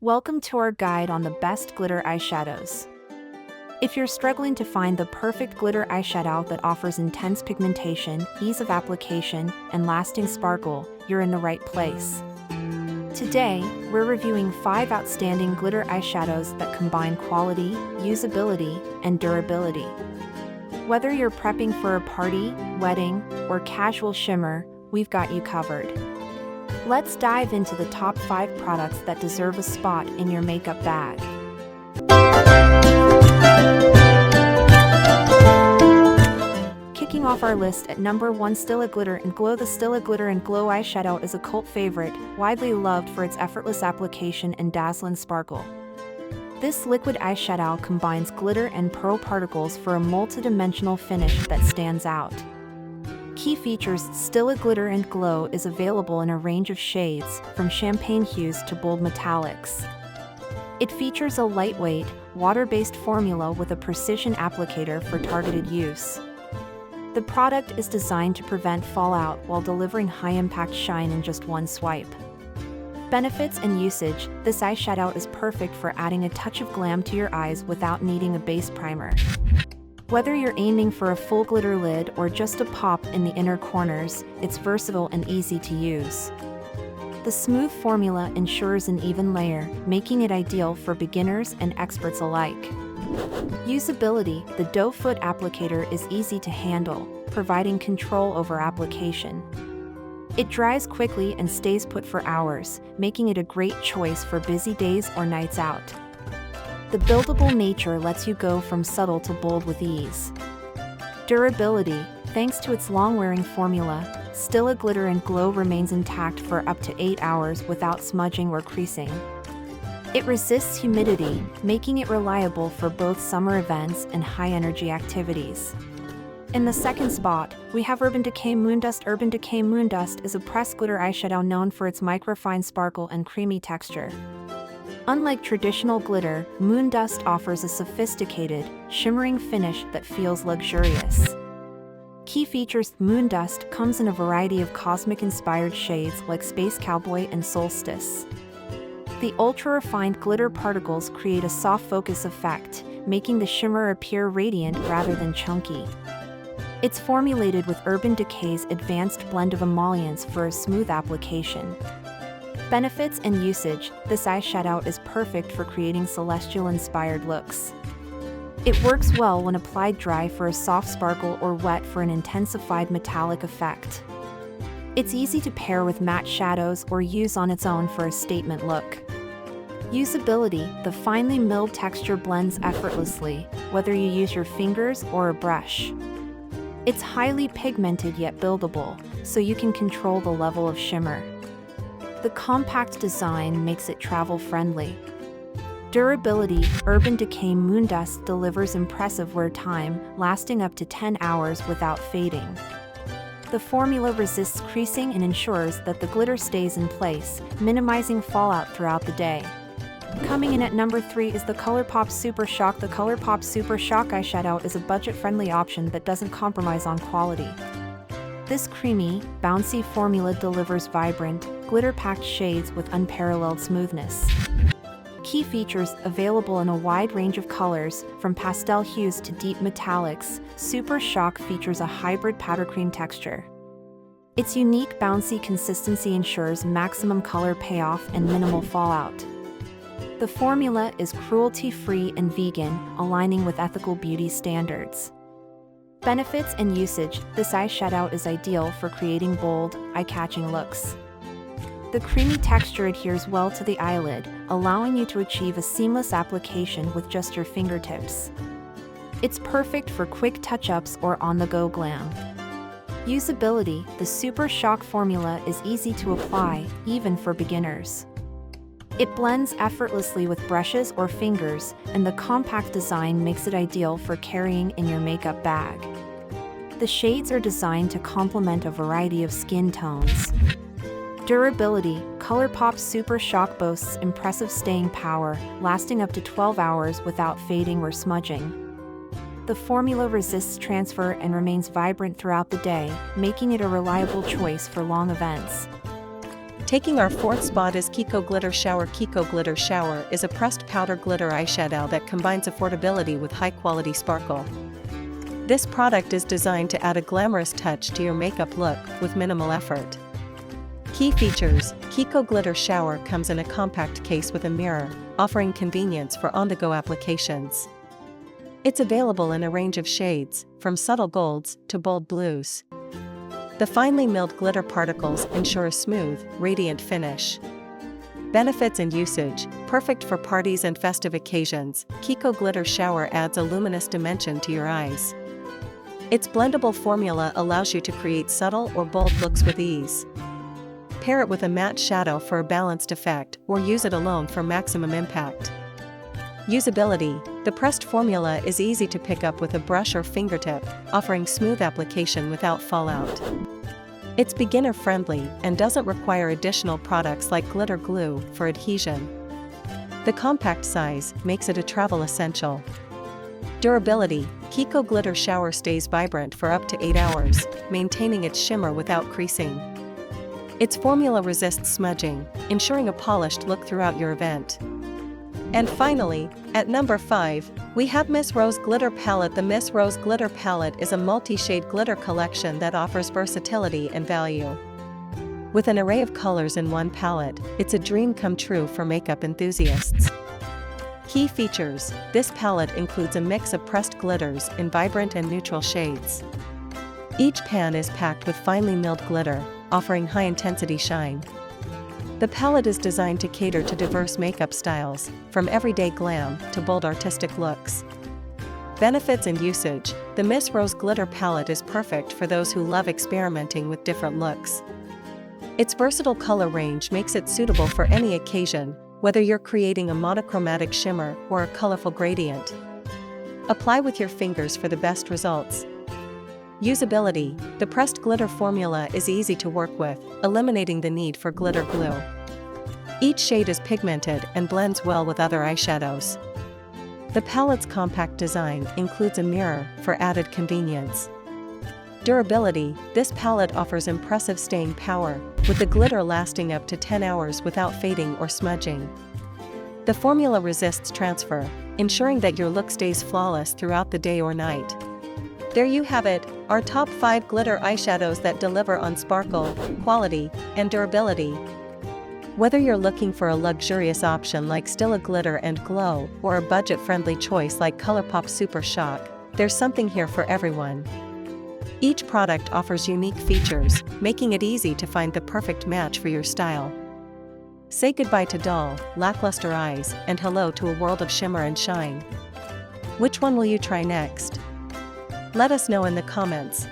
Welcome to our guide on the best glitter eyeshadows. If you're struggling to find the perfect glitter eyeshadow that offers intense pigmentation, ease of application, and lasting sparkle, you're in the right place. Today, we're reviewing 5 outstanding glitter eyeshadows that combine quality, usability, and durability. Whether you're prepping for a party, wedding, or casual shimmer, we've got you covered. Let's dive into the top 5 products that deserve a spot in your makeup bag. Kicking off our list at number 1, Stila Glitter and Glow. The Stila Glitter and Glow eyeshadow is a cult favorite, widely loved for its effortless application and dazzling sparkle. This liquid eyeshadow combines glitter and pearl particles for a multi-dimensional finish that stands out. Key features: Stila Glitter and Glow is available in a range of shades, from champagne hues to bold metallics. It features a lightweight, water-based formula with a precision applicator for targeted use. The product is designed to prevent fallout while delivering high-impact shine in just one swipe. Benefits and usage: this eyeshadow is perfect for adding a touch of glam to your eyes without needing a base primer. Whether you're aiming for a full glitter lid or just a pop in the inner corners, it's versatile and easy to use. The smooth formula ensures an even layer, making it ideal for beginners and experts alike. Usability: the doe foot applicator is easy to handle, providing control over application. It dries quickly and stays put for hours, making it a great choice for busy days or nights out. The buildable nature lets you go from subtle to bold with ease. Durability: thanks to its long-wearing formula, Stila Glitter and Glow remains intact for up to 8 hours without smudging or creasing. It resists humidity, making it reliable for both summer events and high-energy activities. In the second spot, we have Urban Decay Moondust. Urban Decay Moondust is a pressed glitter eyeshadow known for its microfine sparkle and creamy texture. Unlike traditional glitter, Moondust offers a sophisticated, shimmering finish that feels luxurious. Key features: Moondust comes in a variety of cosmic-inspired shades like Space Cowboy and Solstice. The ultra-refined glitter particles create a soft focus effect, making the shimmer appear radiant rather than chunky. It's formulated with Urban Decay's advanced blend of emollients for a smooth application. Benefits and usage: this eyeshadow is perfect for creating celestial-inspired looks. It works well when applied dry for a soft sparkle or wet for an intensified metallic effect. It's easy to pair with matte shadows or use on its own for a statement look. Usability: the finely milled texture blends effortlessly, whether you use your fingers or a brush. It's highly pigmented yet buildable, so you can control the level of shimmer. The compact design makes it travel-friendly. Durability: Urban Decay Moondust delivers impressive wear time, lasting up to 10 hours without fading. The formula resists creasing and ensures that the glitter stays in place, minimizing fallout throughout the day. Coming in at number 3 is the ColourPop Super Shock. The ColourPop Super Shock eyeshadow is a budget-friendly option that doesn't compromise on quality. This creamy, bouncy formula delivers vibrant, glitter-packed shades with unparalleled smoothness. Key features: available in a wide range of colors, from pastel hues to deep metallics, Super Shock features a hybrid powder cream texture. Its unique bouncy consistency ensures maximum color payoff and minimal fallout. The formula is cruelty-free and vegan, aligning with ethical beauty standards. Benefits and usage: this eyeshadow is ideal for creating bold, eye-catching looks. The creamy texture adheres well to the eyelid, allowing you to achieve a seamless application with just your fingertips. It's perfect for quick touch-ups or on-the-go glam. Usability: the Super Shock formula is easy to apply, even for beginners. It blends effortlessly with brushes or fingers, and the compact design makes it ideal for carrying in your makeup bag. The shades are designed to complement a variety of skin tones. Durability: ColourPop Super Shock boasts impressive staying power, lasting up to 12 hours without fading or smudging. The formula resists transfer and remains vibrant throughout the day, making it a reliable choice for long events. Taking our fourth spot is KIKO Glitter Shower. KIKO Glitter Shower is a pressed powder glitter eyeshadow that combines affordability with high-quality sparkle. This product is designed to add a glamorous touch to your makeup look with minimal effort. Key features: KIKO Glitter Shower comes in a compact case with a mirror, offering convenience for on-the-go applications. It's available in a range of shades, from subtle golds to bold blues. The finely milled glitter particles ensure a smooth, radiant finish. Benefits and usage: perfect for parties and festive occasions, KIKO Glitter Shower adds a luminous dimension to your eyes. Its blendable formula allows you to create subtle or bold looks with ease. Pair it with a matte shadow for a balanced effect, or use it alone for maximum impact. Usability: the pressed formula is easy to pick up with a brush or fingertip, offering smooth application without fallout. It's beginner-friendly and doesn't require additional products like glitter glue for adhesion. The compact size makes it a travel essential. Durability: KIKO Glitter Shower stays vibrant for up to 8 hours, maintaining its shimmer without creasing. Its formula resists smudging, ensuring a polished look throughout your event. And finally, at number 5, we have Miss Rose Glitter Palette. The Miss Rose Glitter Palette is a multi-shade glitter collection that offers versatility and value. With an array of colors in one palette, it's a dream come true for makeup enthusiasts. Key features: this palette includes a mix of pressed glitters in vibrant and neutral shades. Each pan is packed with finely milled glitter, offering high-intensity shine. The palette is designed to cater to diverse makeup styles, from everyday glam to bold artistic looks. Benefits and usage: the Miss Rose Glitter Palette is perfect for those who love experimenting with different looks. Its versatile color range makes it suitable for any occasion, whether you're creating a monochromatic shimmer or a colorful gradient. Apply with your fingers for the best results. Usability: the pressed glitter formula is easy to work with, eliminating the need for glitter glue. Each shade is pigmented and blends well with other eyeshadows. The palette's compact design includes a mirror for added convenience. Durability: this palette offers impressive staying power, with the glitter lasting up to 10 hours without fading or smudging. The formula resists transfer, ensuring that your look stays flawless throughout the day or night. There you have it, our top 5 glitter eyeshadows that deliver on sparkle, quality, and durability. Whether you're looking for a luxurious option like Stila Glitter and Glow, or a budget-friendly choice like ColourPop Super Shock, there's something here for everyone. Each product offers unique features, making it easy to find the perfect match for your style. Say goodbye to dull, lackluster eyes, and hello to a world of shimmer and shine. Which one will you try next? Let us know in the comments.